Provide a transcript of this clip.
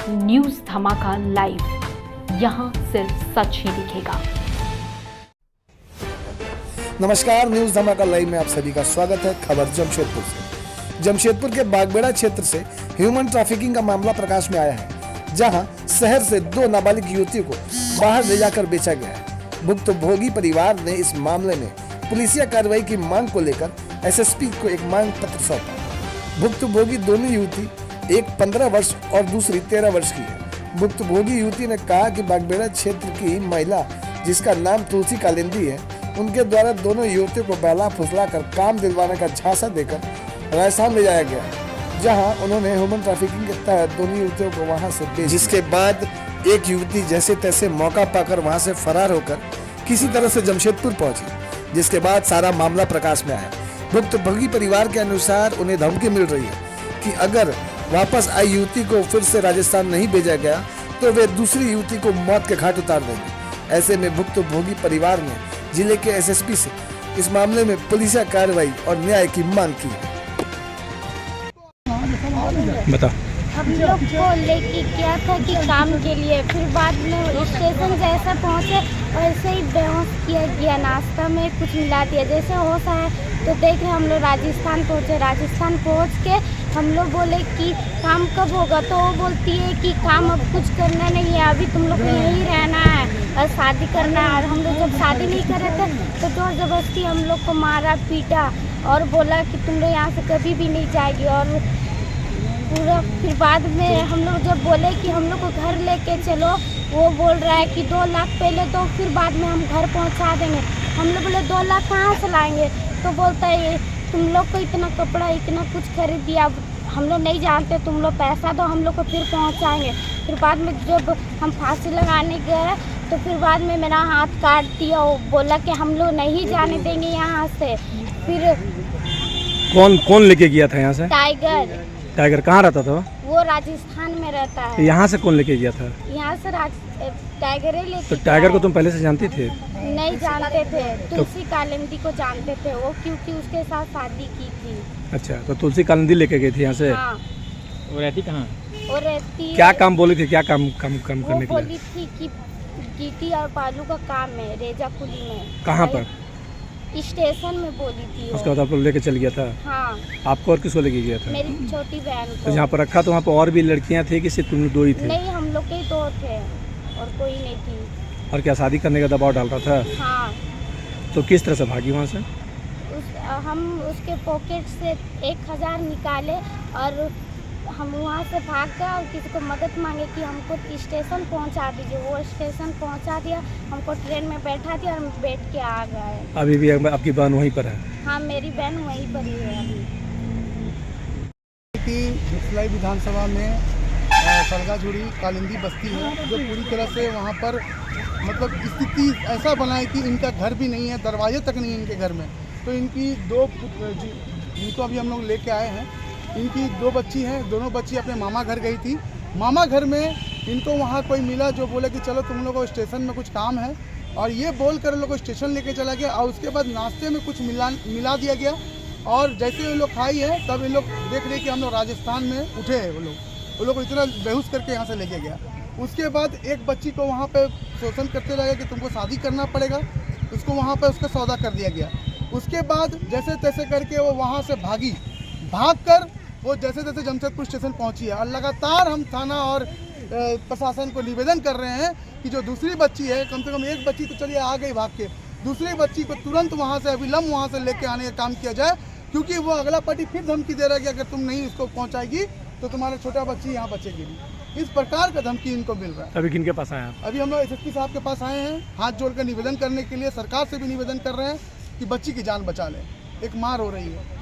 News धमाका live, यहाँ सिर्फ सच ही दिखेगा। नमस्कार, न्यूज धमाका लाइव में आप सभी का स्वागत है। खबर जमशेदपुर से। जमशेदपुर के बागबेड़ा क्षेत्र से ह्यूमन ट्रैफिकिंग का मामला प्रकाश में आया है, जहां शहर से 2 नाबालिग युवतियों को बाहर ले जाकर बेचा गया है। भुक्तभोगी परिवार ने इस मामले में पुलिसिया कार्रवाई की मांग को लेकर एसएसपी को एक मांग पत्र सौंपा। भुक्तभोगी दोनों युवती, एक 15 वर्ष और दूसरी 13 वर्ष की है। भुक्तभोगी युवती ने कहा कि बागबेड़ा क्षेत्र की महिला, जिसका नाम तुलसी कालिंदी है, उनके द्वारा दोनों युवतियों को बहला फुसला कर काम दिलवाने का झांसा देकर राजस्थान ले जाया गया, जहां उन्होंने ह्यूमन ट्रैफिकिंग के तहत दोनों युवतियों को वहां से बेच, जिसके बाद एक युवती जैसे तैसे मौका पाकर वहां से फरार होकर किसी तरह से जमशेदपुर पहुंची, जिसके बाद सारा मामला प्रकाश में आया। भुक्तभोगी परिवार के अनुसार उन्हें धमकी मिल रही है कि अगर वापस आई युवती को फिर से राजस्थान नहीं भेजा गया तो वे दूसरी युवती को मौत के घाट उतार देंगे। ऐसे में भुक्तभोगी परिवार ने जिले के एसएसपी से इस मामले में पुलिसिया कार्रवाई और न्याय की मांग की। बता। हम लोग को लेके गया था कि काम के लिए, फिर बाद में स्टेशन जैसा पहुँचे वैसे ही बेहोश किया गया। नाश्ता में कुछ मिला दिया, जैसे होश आया तो देख रहे हम लोग राजस्थान पहुँचे। राजस्थान पहुँच के हम लोग बोले कि काम कब होगा, तो वो बोलती है कि काम अब कुछ करना नहीं है, अभी तुम लोग को यहीं रहना है और शादी करना है। और हम लोग जब शादी नहीं कर रहे थे तो जोर जबरदस्ती हम लोग को मारा पीटा और बोला कि तुम लोग यहाँ से कभी भी नहीं जाएगी। और पूरा फिर बाद में हम लोग जब बोले कि हम लोग को घर लेके चलो, वो बोल रहा है कि 2 लाख पहले दो, फिर बाद में हम घर पहुंचा देंगे। हम लोग बोले 2 लाख कहाँ से लाएंगे, तो बोलता है तुम लोग को इतना कपड़ा इतना कुछ खरीद दिया, हम लोग नहीं जानते, तुम लोग पैसा दो, हम लोग को फिर पहुंचाएंगे। फिर बाद में जब हम फांसी लगाने गए तो फिर बाद में मेरा हाथ काट दिया। वो बोला कि हम लोग नहीं जाने देंगे यहाँ से। फिर कौन लेके गया था यहाँ से? टाइगर कहाँ रहता था वो? राजस्थान में रहता है। यहाँ से कौन लेके गया था? यहाँ से टाइगर ही लेके। तो टाइगर को तुम पहले से जानती थे? नहीं जानते थे, तुलसी कालिंदी को जानते थे वो, क्योंकि उसके साथ शादी की थी। अच्छा, तो तुलसी कालिंदी लेके गई थी यहाँ से? हाँ। वो रहती कहाँ? वो रहती क्या काम बोली थी, क्या काम करने के लिए? बोली थी कि गिट्टी और बालू का काम है रेजाकुली में। कहाँ पर? स्टेशन में बोली थी। उसके बाद आप लोग लेके चल गया था? हाँ। आपको और किसको लेके गया था? मेरी छोटी बहन को। तो जहाँ पर रखा तो वहाँ पर और भी लड़कियाँ थी कि सिर्फ तुम 2 ही थे? नहीं, हम लोग के ही 2 थे और कोई नहीं थी। और क्या शादी करने का दबाव डाल रहा था? हाँ। तो किस तरह से भागी वहाँ से? हम उसके पॉकेट से 1000 निकाले और हम वहाँ से भाग गए और किसी को मदद मांगे कि हमको स्टेशन पहुँचा दीजिए। वो स्टेशन पहुँचा दिया, हमको ट्रेन में बैठा दिया और हम बैठ के आ गए। अभी भी आपकी बहन वहीं पर है? हाँ, मेरी बहन वहीं पर ही है अभी। भिलाई विधानसभा में सरगाझुड़ी कालिंदी बस्ती है, जो पूरी तरह से वहाँ पर मतलब स्थिति ऐसा बनाई कि इनका घर भी नहीं है, दरवाजे तक नहीं है इनके घर में। तो इनकी 2 इनको अभी हम लोग लेके आए हैं। इनकी 2 बच्ची हैं, दोनों बच्ची अपने मामा घर गई थी। मामा घर में इनको वहाँ कोई मिला जो बोले कि चलो तुम लोग को स्टेशन में कुछ काम है, और ये बोल कर लोग को स्टेशन लेके चला गया। और उसके बाद नाश्ते में कुछ मिला दिया गया, और जैसे ये लोग खाई है तब ये लोग देख रहे कि हम लोग राजस्थान में उठे हैं। वो लोग को इतना बेहोश करके यहाँ से लेके गया। उसके बाद एक बच्ची को वहाँ पे शोषण करते रहे कि तुमको शादी करना पड़ेगा, उसको वहाँ पे उसका सौदा कर दिया गया। उसके बाद जैसे तैसे करके वो वहाँ से भागकर वो जैसे तैसे जमशेदपुर स्टेशन पहुँची है। और लगातार हम थाना और प्रशासन को निवेदन कर रहे हैं कि जो दूसरी बच्ची है, कम से कम एक बच्ची तो चलिए आ गई भाग के, दूसरी बच्ची को तुरंत वहाँ से अविलंब वहाँ से लेके आने का काम किया जाए, क्योंकि वो अगला पार्टी फिर धमकी दे रहा है कि अगर तुम नहीं इसको पहुँचाएगी तो तुम्हारा छोटा बच्ची यहाँ बचेगी नहीं। इस प्रकार का धमकी इनको मिल रहा है। अभी किनके पास आए हैं? अभी हम लोग एसएसपी साहब के पास आए हैं, हाथ जोड़कर निवेदन करने के लिए। सरकार से भी निवेदन कर रहे हैं कि बच्ची की जान बचा लें, एक मार हो रही है।